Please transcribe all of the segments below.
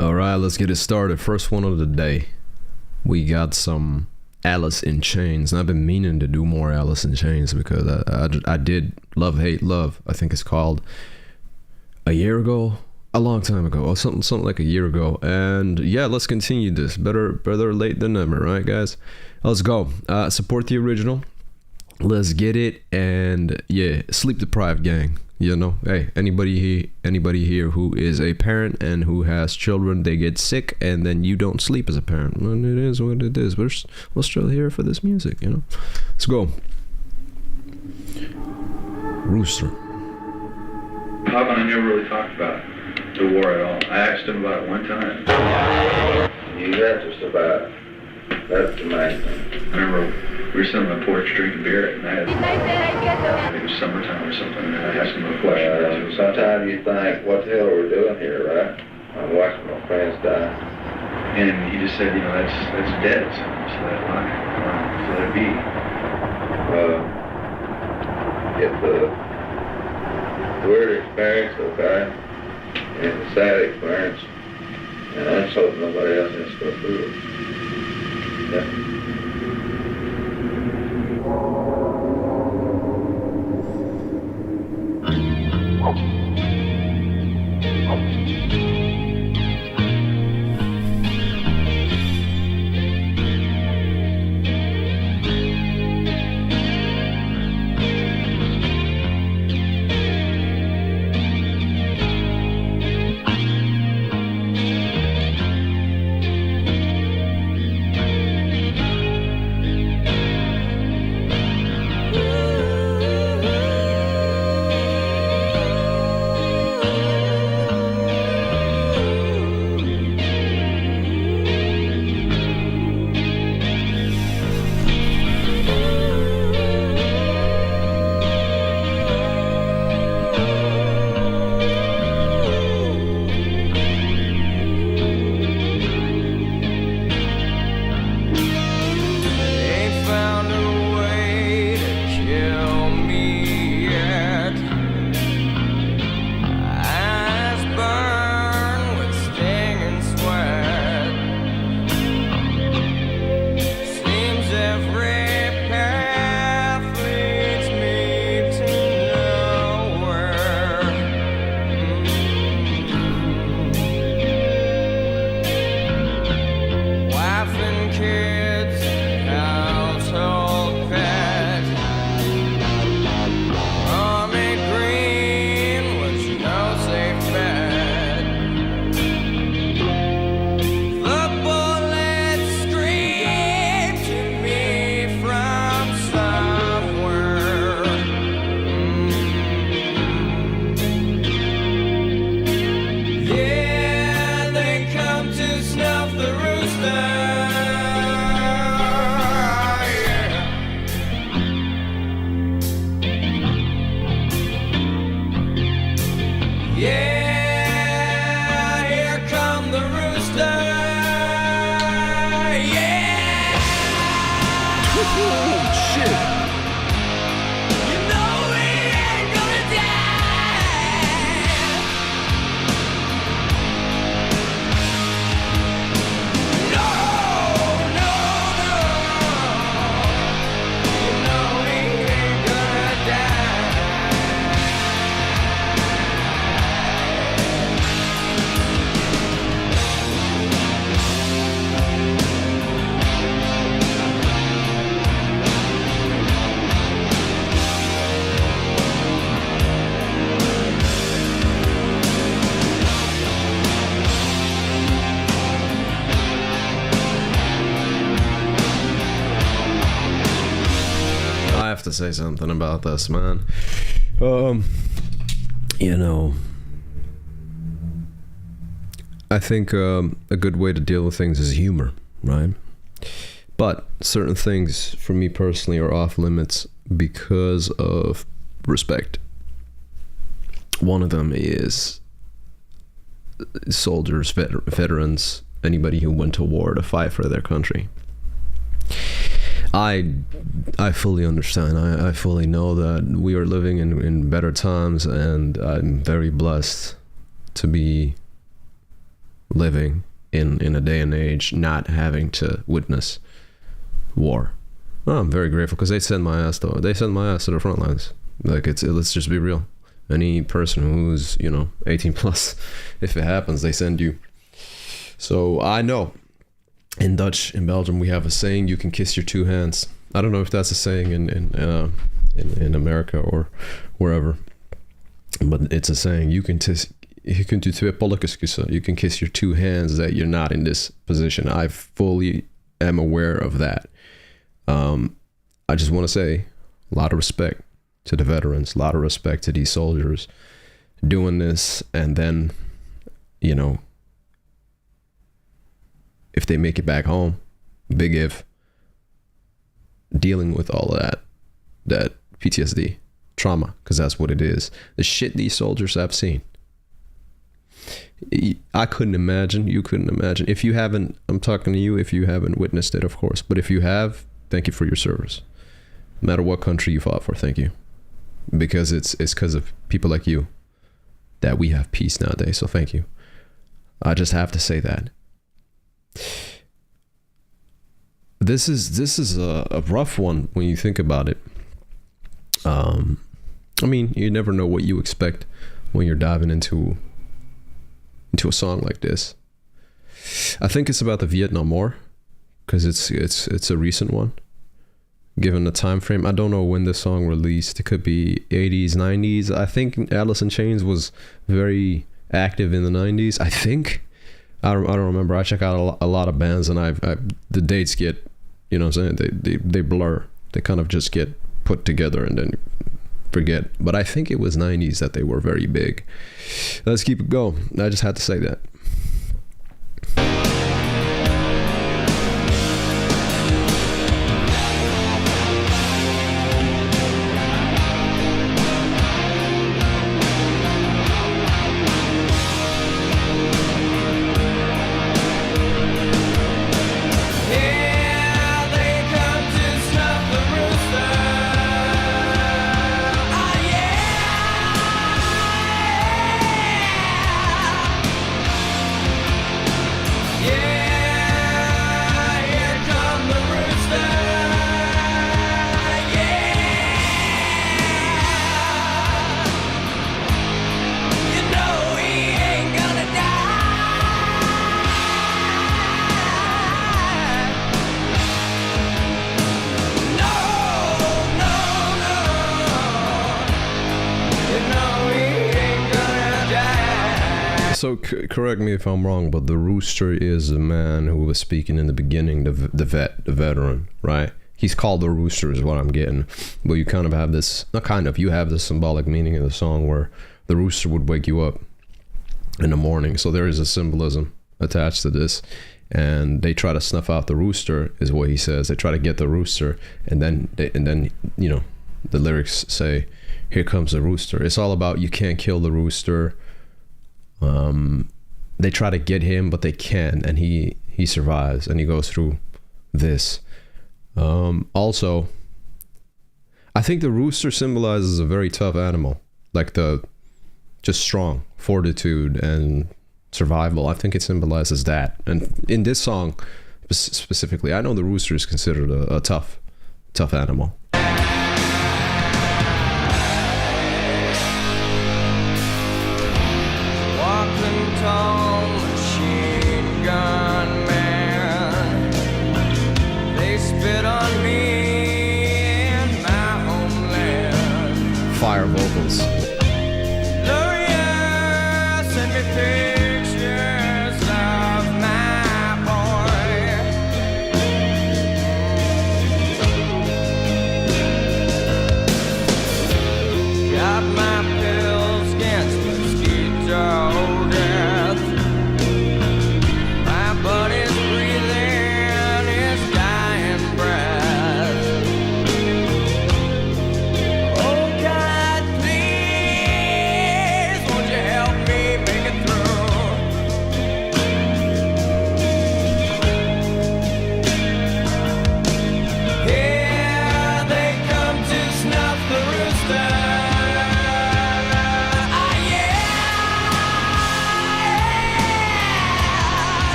All right, let's get it started. First one of the day. We got some Alice in Chains. And I've been meaning to do more Alice in Chains because I did Love, Hate, Love, I think it's called, a year ago, a long time ago, or something like a year ago. And yeah, let's continue this. Better late than never, right, guys? Let's go. Support the original. Let's get it. And yeah, sleep deprived gang. You know, hey, anybody here who is a parent and who has children, they get sick, and then you don't sleep as a parent. Well, it is what it is. We're still here for this music, you know. Let's go. Rooster. Papa and I never really talked about the war at all. I asked him about it one time. You got to survive. That's the main thing. I remember we were sitting on the porch drinking beer at night. I think it was summertime or something, and I asked him a question. Sometimes you think, what the hell are we doing here, right? I'm watching my friends die. And he just said, you know, that's dead. So just let it lie. Just let it be. It's a weird experience, okay? And it's a sad experience. And I just hope nobody else has to go through it. Yeah. To say something about this, man. You know, I think a good way to deal with things is humor, right? But certain things, for me personally, are off limits because of respect. One of them is soldiers, veterans, anybody who went to war to fight for their country. I fully understand. I fully know that we are living in better times, and I'm very blessed to be living in a day and age not having to witness war. Well, I'm very grateful because they send my ass though. They send my ass to the front lines. Like let's just be real. Any person who's 18 plus, if it happens, they send you. So I know in Dutch, in Belgium, we have a saying: "You can kiss your two hands." I don't know if that's a saying in America or wherever, but it's a saying. You can do twee polletjes kussen. You can kiss your two hands that you're not in this position. I fully am aware of that. I just want to say a lot of respect to the veterans, a lot of respect to these soldiers doing this, and then, if they make it back home, big if, dealing with all of that PTSD, trauma, because that's what it is. The shit these soldiers have seen. I couldn't imagine, you couldn't imagine. If you haven't, I'm talking to you, if you haven't witnessed it, of course, but if you have, thank you for your service. No matter what country you fought for, thank you. Because it's because of people like you that we have peace nowadays, so thank you. I just have to say that. This is a rough one when you think about it. I mean, you never know what you expect when you're diving into a song like this. I think it's about the Vietnam War because it's a recent one. Given the time frame, I don't know when this song released. It could be 80s, 90s. I think Alice in Chains was very active in the 90s. I think. I don't remember. I check out a lot of bands, and the dates get, what I'm saying, they blur. They kind of just get put together and then forget. But I think it was 90s that they were very big. Let's keep it going. I just had to say that. So correct me if I'm wrong, but the Rooster is a man who was speaking in the beginning, the veteran, right? He's called the Rooster is what I'm getting. But you kind of have this, not kind of, you have this symbolic meaning in the song where the rooster would wake you up in the morning. So there is a symbolism attached to this. And they try to snuff out the rooster, is what he says. They try to get the rooster, and then the lyrics say, "Here comes the rooster." It's all about you can't kill the rooster. They try to get him, but they can't, and he survives, and he goes through this. Also, I think the rooster symbolizes a very tough animal, like just strong fortitude and survival. I think it symbolizes that. And in this song specifically, I know the rooster is considered a tough animal. Walking tall machine gun man, they spit on me in my homeland. Fire vocals. Lawyer sent me pictures of my boy.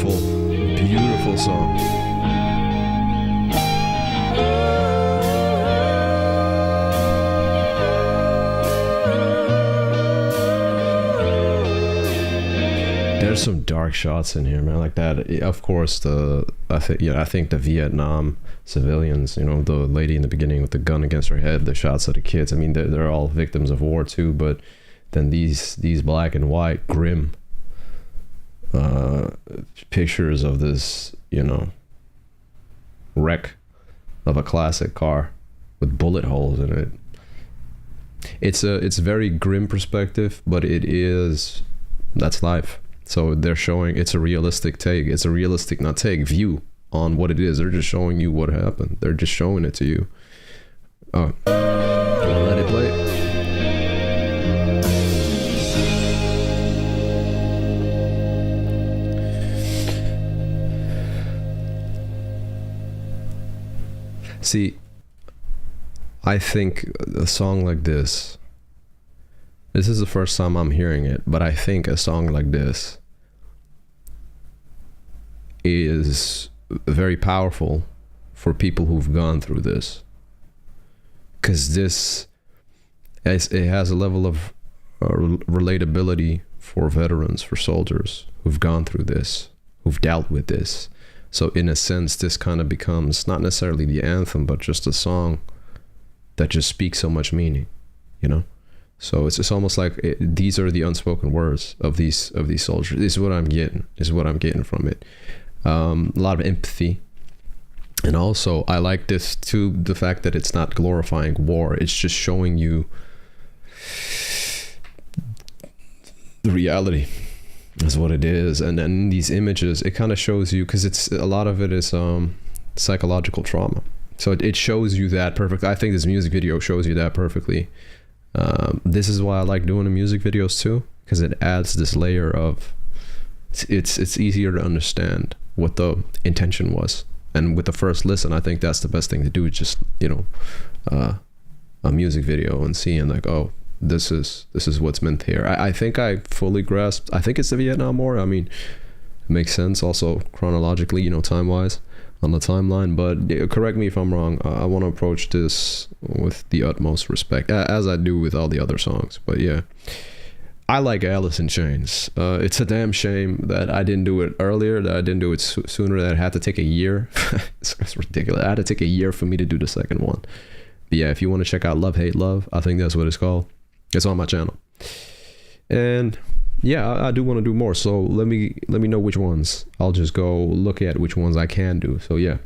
Beautiful, beautiful song. There's some dark shots in here, man, like that. Of course, I think the Vietnam civilians, you know, the lady in the beginning with the gun against her head, the shots of the kids. I mean, they're all victims of war too. But then these black and white grim pictures of this, you know, wreck of a classic car with bullet holes in it. It's a very grim perspective, but that's life. So they're showing it's a realistic take. It's a realistic, not take, view on what it is. They're just showing you what happened. They're just showing it to you. Oh, wanna let it play? See, I think a song like this is the first time I'm hearing it, but I think a song like this is very powerful for people who've gone through this. Because it has a level of relatability for veterans, for soldiers who've gone through this, who've dealt with this. So in a sense, this kind of becomes not necessarily the anthem, but just a song that just speaks so much meaning, you know? So it's almost like these are the unspoken words of these soldiers. This is what I'm getting. This is what I'm getting from it. A lot of empathy. And also, I like this too, the fact that it's not glorifying war. It's just showing you the reality is what it is. And then these images, it kind of shows you, because it's a lot of it is psychological trauma. So it shows you that perfectly. I think this music video shows you that perfectly. This is why I like doing the music videos too, because it adds this layer of it's easier to understand what the intention was. And with the first listen, I think that's the best thing to do, just, you know, a music video and seeing like, oh, this is what's meant here. I think I fully grasped. I think it's the Vietnam War. I mean, it makes sense also chronologically, you know, time wise on the timeline, but correct me if I'm wrong. I want to approach this with the utmost respect, as I do with all the other songs. But yeah, I like Alice in Chains. It's a damn shame that I didn't do it earlier, that I didn't do it sooner, that I had to take a year. It's ridiculous. I had to take a year for me to do the second one. But yeah, if you want to check out Love, Hate, Love, I think that's what it's called. It's on my channel. And yeah, I do want to do more. So let me know which ones. I'll just go look at which ones I can do. So yeah.